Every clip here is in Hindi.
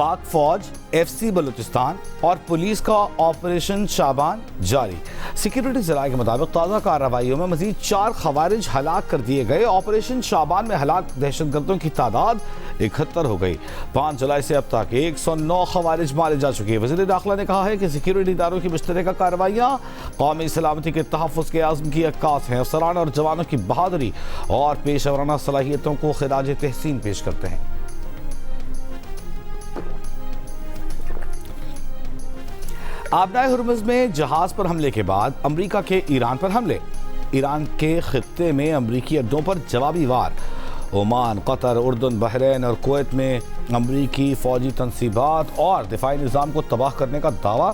पाक फौज, FC बलूचिस्तान और पुलिस का ऑपरेशन शाबान जारी। सिक्योरिटी ज़राए के मुताबिक ताज़ा कार्रवाइयों में मज़ीद 4 खवारिज हलाक कर दिए गए। ऑपरेशन शाबान में हलाक दहशतगर्दों की तादाद 71 हो गई। 5 जुलाई से अब तक 109 खवारिज मारे जा चुके हैं। वज़ीर दाखिला ने कहा है कि सिक्योरिटी इदारों की मुश्तरका कार्रवाइयाँ कौमी सलामती के तहफ़्फ़ुज़ के आज़म की अक्कास हैं। अफसरान और जवानों की बहादुरी और पेशेवराना सलाहियतों को खिराज तहसीन पेश करते हैं। आबनाए हुर्मुज़ में जहाज पर हमले के बाद अमरीका के ईरान पर हमले। ईरान के खित्ते में अमरीकी अड्डों पर जवाबी वार। ओमान, कतर, उर्दन, बहरीन और कुवैत में अमरीकी फौजी तनसीबात और दिफाई निज़ाम को तबाह करने का दावा।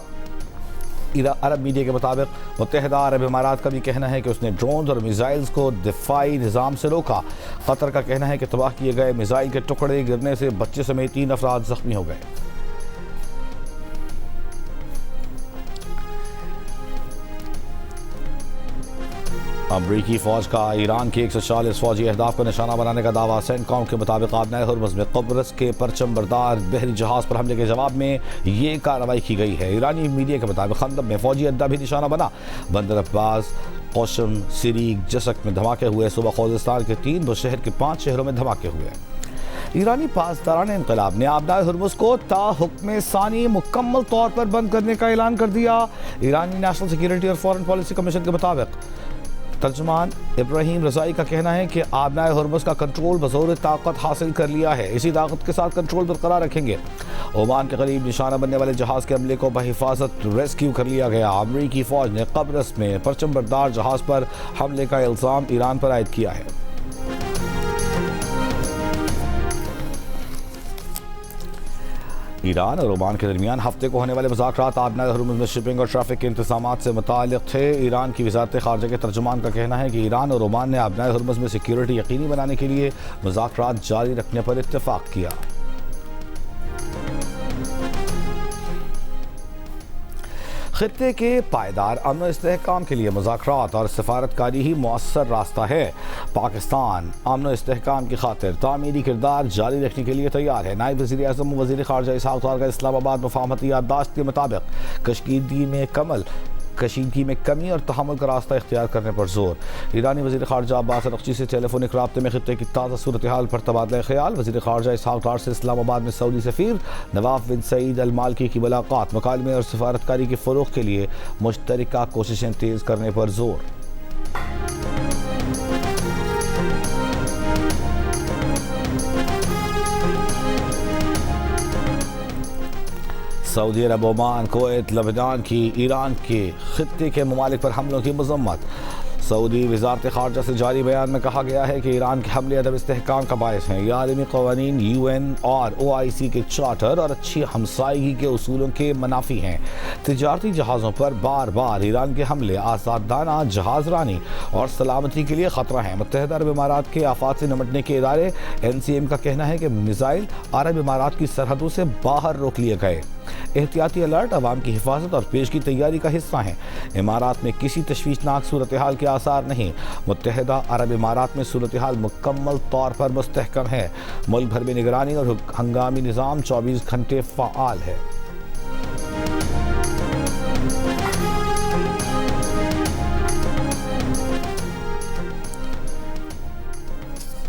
अरब मीडिया के मुताबिक मुत्तहिदा अरब इमारात का भी कहना है कि उसने ड्रोन और मिसाइल्स को दिफाई निज़ाम से रोका। कतर का कहना है कि तबाह किए गए मिसाइल के टुकड़े गिरने से बच्चे समेत 3 अफराद जख्मी हो गए। अमरीकी फौज का ईरान के 140 फौजी अहदाफ को निशाना बनाने का दावा। सेंटकॉम के मुताबिक आबनाए हुर्मुज़ में क़ब्रस के परचम बरदार बहरी जहाज पर हमले के जवाब में ये कार्रवाई की गई है। ईरानी मीडिया के मुताबिक खंदक में फौजी अड्डा भी निशाना बना। बंदर अब्बास, कौशम, सिरीक, जसक में धमाके हुए। सुबह खोजिस्तान के 3 व शहर के 5 शहरों में धमाके हुए। ईरानी पासदारान इंक़िलाब ने आबनाए हुर्मुज़ को ताहुक्म सानी मुकम्मल तौर पर बंद करने का ऐलान कर दिया। ईरानी नेशनल सिक्योरिटी और फॉरेन पॉलिसी कमीशन के मुताबिक तर्जुमान इब्राहिम रज़ाई का कहना है कि आबनाए हुर्मुज़ का कंट्रोल बज़ौर ताकत हासिल कर लिया है। इसी ताकत के साथ कंट्रोल बरकरार रखेंगे। ओमान के करीब निशाना बनने वाले जहाज़ के हमले को बहिफाजत रेस्क्यू कर लिया गया। अमरीकी फ़ौज ने क़ब्रस में परचम बरदार जहाज़ पर हमले का इल्ज़ाम ईरान पर आयद किया है। ईरान और ओमान के दरमियान हफ्ते को होने वाले मुज़ाकरात आबनाए हुर्मुज़ में शिपिंग और ट्रैफिक के इंतज़ामात से मुताल्लिक़ थे। ईरान की वज़ारत ख़ारजा के तर्जुमान का कहना है कि ईरान और ओमान ने आबनाए हुर्मुज़ में सिक्योरिटी यकीनी बनाने के लिए मुज़ाकरात जारी रखने पर इत्तेफाक किया। खित्ते के पायदार अमन और इस्तेहकाम के लिए मुज़ाकरात और सफारतकारी ही मौसर रास्ता है। पाकिस्तान अमन और इस्तेहकाम की खातिर तामीरी किरदार जारी रखने के लिए तैयार है। नायब वज़ीर आज़म वज़ीर ख़ारजा इसहाक़ डार का इस्लामाबाद मुफ़ाहमती याददाश्त के मुताबिक कशीदगी में कमी और तहम्मुल का रास्ता इख्तियार करने पर जोर। ईरानी वज़ीर ख़ारजा अब्बास अरग़ची से टेलीफोनिक राब्ते में खित्ते की ताज़ा सूरत हाल पर तबादला ख्याल। वज़ीर ख़ारजा इसहाक़ डार से इस्लामाबाद में सऊदी सफ़ीर नवाफ बिन सईद अल मालकी की मुलाकात। मुकालमे और सफारतकारी के फ़रोग़ के लिए मुश्तरका कोशिशें तेज़ करने पर जोर। सऊदी अरब, ओमान, कुवैत, लेबनान की ईरान के खित्ते के ममालिक पर हमलों की मज़म्मत। सऊदी वज़ारत ख़ारजा से जारी बयान में कहा गया है कि ईरान के हमले अदम इस्तेहकाम का बायस हैं। ये आलमी क़वानीन, UN और OIC के चार्टर और अच्छी हमसायगी के उसूलों के मनाफी हैं। तिजारती जहाज़ों पर बार बार ईरान के हमले आज़ादाना जहाज़ रानी और सलामती के लिए ख़तरा हैं। मुत्तहिदा अरब इमारात के आफात से निपटने के इदारे NCM का कहना है कि मिसाइल अरब इमारात की सरहदों से बाहर रोक लिए गए। एहतियाती अलर्ट अवाम की हिफाजत और पेश की तैयारी का हिस्सा हैं। इमारात में किसी तशवीशनाक सूरत हाल के आसार नहीं। मुत्तहिदा अरब इमारात में सूरत हाल मुकम्मल तौर पर मुस्तहकम है। मुल्क भर में निगरानी और हंगामी निज़ाम 24 घंटे फ़ाल है।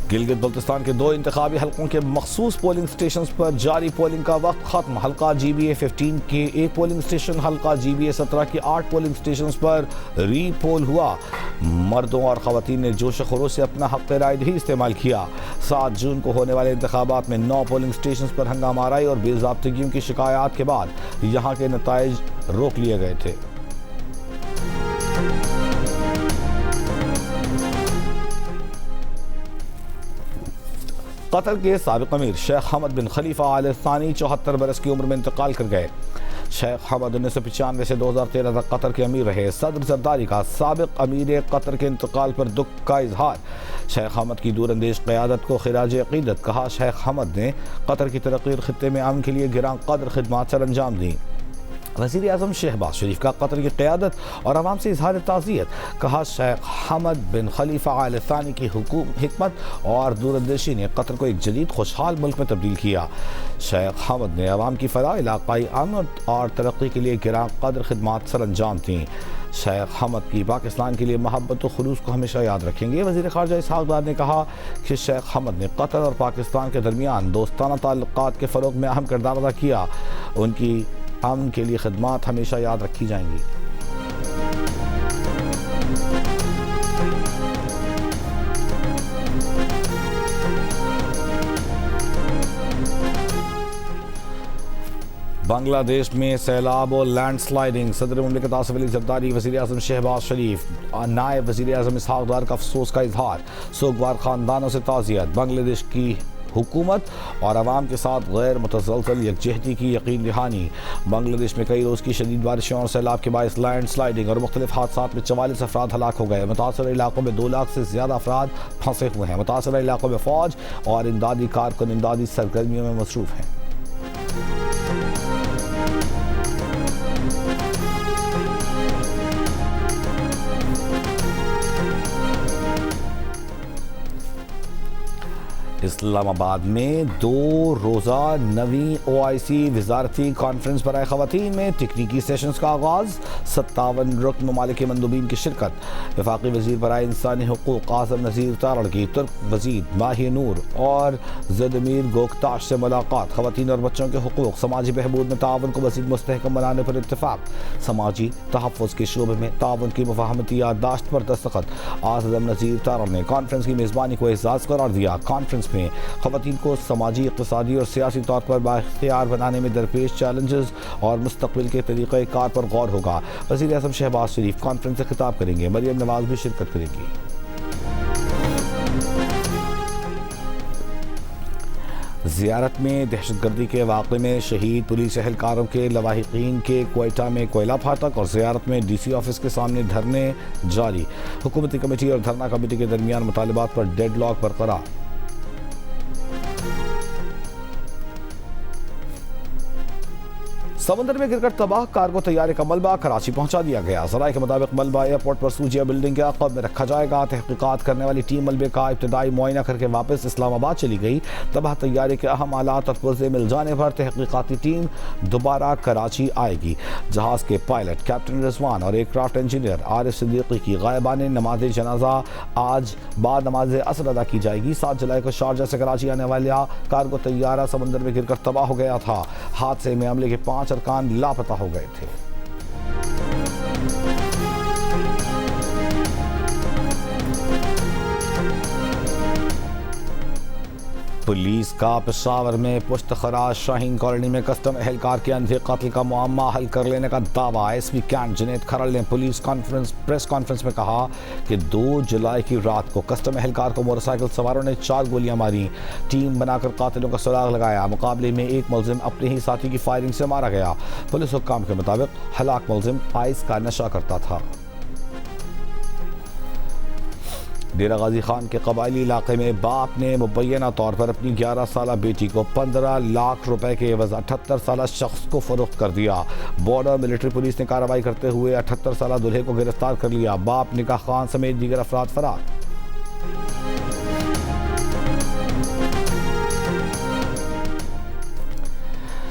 गिलगित बल्तिस्तान के 2 इंतखाबी हलकों के मखसूस पोलिंग स्टेशन पर जारी पोलिंग का वक्त खत्म। हल्का GBA 15 के 1 पोलिंग स्टेशन, हल्का GBA 17 के 8 पोलिंग स्टेशन पर री पोल हुआ। मर्दों और ख़वातीन ने जोश खरोश से अपना हक़ राय भी इस्तेमाल किया। 7 जून को होने वाले इंतखाबात में 9 पोलिंग स्टेशन पर हंगामा आराई और बेज़ाब्तगियों की शिकायत के बाद यहाँ के नताइज रोक लिए गए थे। कतर के साबिक़ अमीर शेख हमद बिन खलीफा आल थानी 74 बरस की उम्र में इंतकाल कर गए। शेख हमद 1995 से 2013 तक कतर के अमीर रहे। सदर जरदारी का साबिक़ अमीर कतर के इंतकाल पर दुख का इजहार। शेख हमद की दूरअंदेश क़यादत को खिराज अक़ीदत कहा। शेख हमद ने कतर की तरक्की और खित्ते में अमन के लिए गिरां कदर खिदमात सर अंजाम दी। वज़ीर आज़म शहबाज शरीफ का कतर की क़यादत और आवाम से इजहार ताज़ियत। कहा शेख हमद बिन खलीफा आल थानी की हिकमत और दूरंदेशी ने कतर को एक जदीद खुशहाल मुल्क में तब्दील किया। शेख हमद ने आवाम की फलाह, इलाक़ाई अमन और तरक्की के लिए गिरां कदर खिदमात सर अंजाम दी। शेख हमद की पाकिस्तान के लिए मोहब्बत और खुलूस को हमेशा याद रखेंगे। वज़ीर ख़ारजा इसहाक़ डार ने कहा कि शेख हमद ने कतर और पाकिस्तान के दरमियान दोस्ताना ताल्लुक़ात के फ़रोग़ में अहम किरदार अदा किया। उनकी अमन के लिए खिदमात हमेशा याद रखी जाएंगी। बांग्लादेश में सैलाब और लैंडस्लाइडिंग, सदर मुमलिकत आसिफ अली ज़रदारी, वज़ीर आज़म शहबाज शरीफ, नायब वज़ीर आज़म इसहाक़ डार का अफसोस का इजहार। सोगवार ख़ानदानों से ताज़ियत। बांग्लादेश की हुकूमत और आवाम के साथ गैर मुतसलसल यकजहती की यकीन दहानी। बांग्लादेश में कई रोज़ की शदीद बारिशों और सैलाब के बायस लैंड स्लाइडिंग और मुख्तलिफ हादसात में 44 अफराद हलाक हो गए। मुतासर इलाकों में 2 लाख से ज़्यादा अफराद फंसे हुए हैं। मुतासर इलाकों में फ़ौज और इमदादी कारकुन इमदादी सरगर्मियों में मसरूफ़ हैं। इस्लामाबाद में 2 रोज़ा 9वीं OIC वज़ारती कॉन्फ्रेंस बराए ख़वातीन में तकनीकी सेशंस का आगाज़। 57 रुकन ममालिक के मंदूबीन की शिरकत। वफ़ाक़ी वज़ीर बराए इंसानी हुकूक़ आज़म नज़ीर तारड़ की तुर्क वज़ीर माही नूर और ज़दमीर गोकताश से मुलाकात। ख़वातीन और बच्चों के हुकूक़ समाजी बहबूद में ताउन को मज़ीद मुस्तहकम बनाने पर इत्तेफ़ाक़। समाजी तहफ़्फ़ुज़ के शोबे में ताउन की मुफ़ाहमती याददाश्त पर दस्तखत। आज़म नज़ीर तारड़ ने कॉन्फ्रेंस की मेज़बानी को एज़ाज़ करार दिया। कॉन्फ्रेंस में ख़वातीन को समाजी, इक़्तिसादी और सियासी तौर पर बाइख्तियार बनाने में दरपेश चैलेंजेस और मुस्तक़बिल के तरीक़े कार पर गौर होगा। वज़ीर आज़म शहबाज शरीफ कॉन्फ्रेंस से खिताब करेंगे। मरियम नवाज़ भी शिरकत करेंगी। ज़ियारत में दहशतगर्दी के वाक़े में शहीद पुलिस एहलकारों के लवाहिकीन के क्वेटा में कोयला फाटक और ज़ियारत में DC ऑफिस के सामने धरने जारी। हुकूमती कमेटी और धरना कमेटी के दरमियान मुतालबात पर डेडलॉक बरकरार। समंदर में गिरकर तबाह कार्गो तैयारे का मलबा कराची पहुंचा दिया गया। ज़राए के मुताबिक मलबा एयरपोर्ट पर सूजिया बिल्डिंग के अक़ब में रखा जाएगा। तहक़ीक़ात करने वाली टीम मलबे का इब्तदाई मुआयना करके वापस इस्लामाबाद चली गई। तबाह तैयारे के अहम आलात और पुर्ज़े मिल जाने पर तहक़ीक़ाती टीम दोबारा कराची आएगी। जहाज़ के पायलट कैप्टन रिजवान और एयरक्राफ्ट इंजीनियर आरिफ सिद्दीकी की गायबान नमाज जनाजा आज बाद नमाज असर अदा की जाएगी। 7 जुलाई को शारजा से कराची आने वाला कार्गो तैयारा समंदर में गिरकर तबाह हो गया था। हादसे में अमले के 5 अरकान लापता हो गए थे। पुलिस का पेशावर में पुश्तखराज शाहीन कॉलोनी में कस्टम एहलकार के अंधे कत्ल का मुअम्मा हल कर लेने का दावा। SP कैंट जुनैद खरल ने प्रेस कॉन्फ्रेंस में कहा कि 2 जुलाई की रात को कस्टम एहलकार को मोटरसाइकिल सवारों ने 4 गोलियां मारी। टीम बनाकर कातिलों का सुराग लगाया। मुकाबले में एक मुलजिम अपने ही साथी की फायरिंग से मारा गया। पुलिस हुक्काम के मुताबिक हलाक मुलजिम आइस का नशा करता था। डेरा गाजी खान के कबायली इलाके में बाप ने मुबैना तौर पर अपनी 11 साला बेटी को 15 लाख रुपए के एवज 78 साला शख्स को फरोख्त कर दिया। बॉर्डर मिलिट्री पुलिस ने कार्रवाई करते हुए 78 साला दूल्हे को गिरफ्तार कर लिया। बाप निकाह खान समेत दीगर अफराद फरार।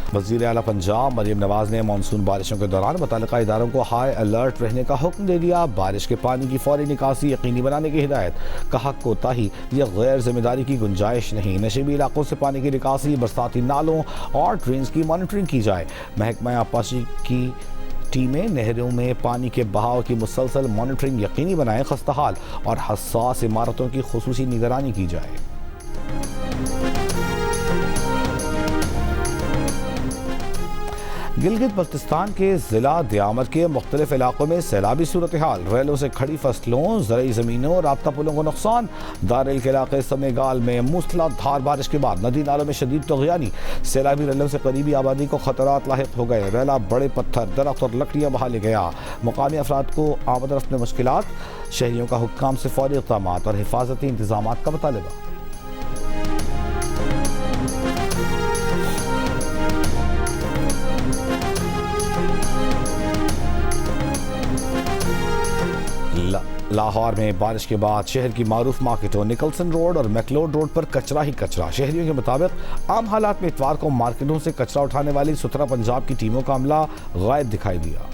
वज़ीर आला पंजाब मरियम नवाज़ ने मानसून बारिशों के दौरान मुतल्लिका इदारों को हाई अलर्ट रहने का हुक्म दे दिया। बारिश के पानी की फौरी निकासी यकीनी बनाने की हिदायत। कहा कोताही या गैर जिम्मेदारी की गुंजाइश नहीं। नशीबी इलाकों से पानी की निकासी, बरसाती नालों और ड्रेन्स की मॉनिटरिंग की जाए। महकमा आबपाशी की टीमें नहरों में पानी के बहाव की मुसलसल मॉनिटरिंग यकीनी बनाएं। खस्ताहाल और हसास इमारतों की खुसूसी निगरानी की जाए। गिलगित बल्तिस्तान के ज़िला दियामत के मुख्तलिफ इलाकों में सैलाबी सूरत हाल। रेलों से खड़ी फसलों, ज़रई ज़मीनों, राब्ता पुलों को नुकसान। दारेल के इलाके समेगाल में मूसलाधार बारिश के बाद नदी नालों में शदीद तग़यानी। सैलाबी रेलों से करीबी आबादी को खतरात लाहिक हो गए। रेला बड़े पत्थर, दरख्त और लकड़ियाँ बहा ले गया। मुकामी अफराद को आमद रफ्त में मुश्किलात। शहरियों का हुक्काम से फौरी इक़दाम और हिफाजती इंतज़ाम का मुतालबा। लाहौर में बारिश के बाद शहर की मारूफ मार्केटों निकलसन रोड और मैकलोड रोड पर कचरा ही कचरा। शहरियों के मुताबिक आम हालात में इतवार को मार्केटों से कचरा उठाने वाली सुथरा पंजाब की टीमों का अमला गायब दिखाई दिया।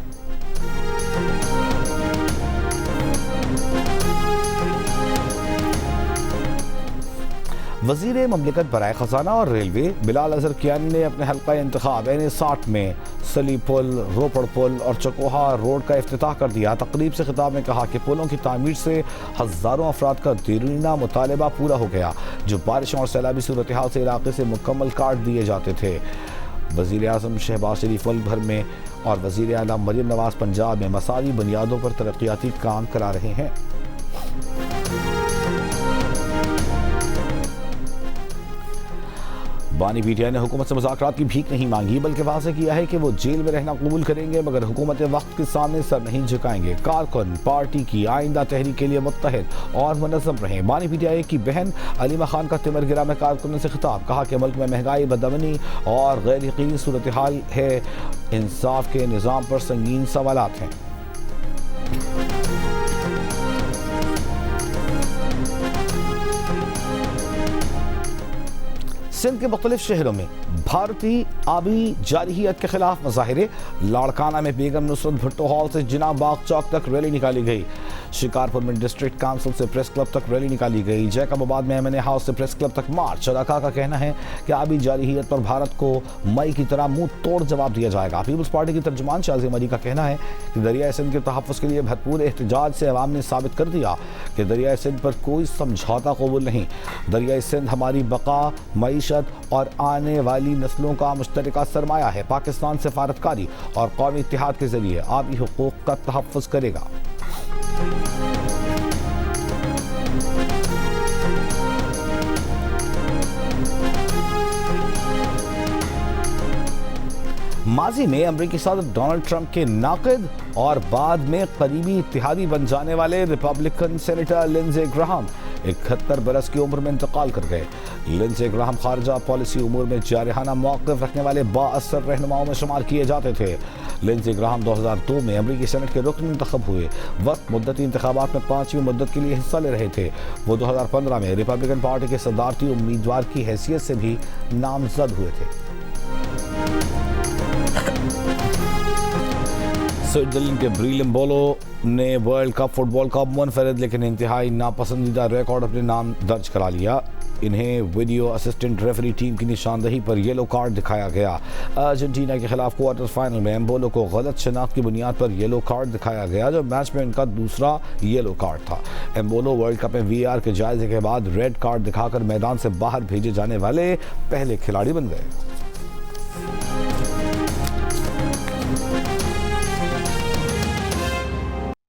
वज़ीर ममलिकत बराए ख़जाना और रेलवे बिलाल अज़हर कियानी ने अपने हल्का इंतखाब NH60 में सली पुल, रोपड़ पुल और चकोहा रोड का इफ्तिताह कर दिया। तकरीब से खिताब में कहा कि पुलों की तामीर से हज़ारों अफराद का देरीना मुतालबा पूरा हो गया, जो बारिशों और सैलाबी सूरत हाल से इलाके से मुकम्मल काट दिए जाते थे। वज़ीर आज़म शहबाज शरीफ मुल्क भर में और वज़ीर आला मरियम नवाज़ पंजाब में मसावी बुनियादों पर तरक्याती काम करा रहे हैं। बानी पीटीआई ने हुकूमत से मुज़ाकरात की भीख नहीं मांगी, बल्कि वाज़े किया है कि वो जेल में रहना कबूल करेंगे मगर हुकूमत वक्त के सामने सर नहीं झुकाएंगे। कारकुन पार्टी की आइंदा तहरीक के लिए मुत्तहिद और मुनज़्ज़म रहें। बानी पीटीआई की बहन अलीमा खान का तिमरगिरा में कारकुनों से खिताब, कहा कि मुल्क में महंगाई, बदअमनी और गैर यकीनी सूरत हाल है। इंसाफ के निज़ाम पर संगीन सवालात हैं। सिंध के मुख्तलिफ शहरों में भारतीय आबी जारहियत के खिलाफ मुजाहिरे। लाड़काना में बेगम नुसरत भुट्टो हॉल से जिना बाग चौक तक रैली निकाली गई। शिकारपुर में डिस्ट्रिक्ट काउंसिल से प्रेस क्लब तक रैली निकाली गई। जैकबाबाद में MNA हाउस से प्रेस क्लब तक मार्च। शराका का कहना है कि आबी जारहियत पर भारत को मई की तरह मुंह तोड़ जवाब दिया जाएगा। पीपल्स पार्टी की तर्जुमान शाज़िम अली का कहना है कि दरियाए सिंध के तहफ़्फ़ुज़ के लिए भरपूर एहतजाज से अवाम ने साबित कर दिया कि दरियाए सिंध पर कोई समझौता कबूल नहीं। दरियाए सिंध हमारी बका, मईशत और आने वाली नस्लों का मुश्तरका सरमाया है। पाकिस्तान सिफारतकारी और कौमी इत्तेहाद के जरिए आबी हुकूक का तहफ़्फ़ुज़ करेगा। माजी में अमरीकी सदर डोनाल्ड ट्रंप के नाक़िद और बाद में करीबी इत्तेहादी बन जाने वाले रिपब्लिकन सेनेटर लिंडसे ग्राहम 71 बरस की उम्र में इंतकाल कर गए। लिंडसे ग्राहम खारजा पॉलिसी उमूर में जारहाना मौक़िफ़ रखने वाले बाअसर रहनुमाओं में शुमार किए जाते थे। लिंडसे ग्राहम 2002 में अमरीकी सेनेट के रुकन इंतखब हुए। वक्त मुद्दती इंतखाबात में 5वीं मुद्दत के लिए हिस्सा ले रहे थे। वो 2015 में रिपब्लिकन पार्टी के सदारती उम्मीदवार की हैसियत से भी नामजद हुए थे। स्विट्जरलैंड के ब्रील एम्बोलो ने वर्ल्ड कप फुटबॉल का मुनफरिद लेकिन इंतहाई नापसंदीदा रिकॉर्ड अपने नाम दर्ज करा लिया। इन्हें वीडियो असिस्टेंट रेफरी टीम की निशानदही पर येलो कार्ड दिखाया गया। अर्जेंटीना के खिलाफ क्वार्टर फाइनल में एम्बोलो को गलत शनाख्त की बुनियाद पर येलो कार्ड दिखाया गया, जो मैच में इनका दूसरा येलो कार्ड था। एम्बोलो वर्ल्ड कप में VAR के जायजे के बाद रेड कार्ड दिखाकर मैदान से बाहर भेजे जाने वाले पहले खिलाड़ी बन गए।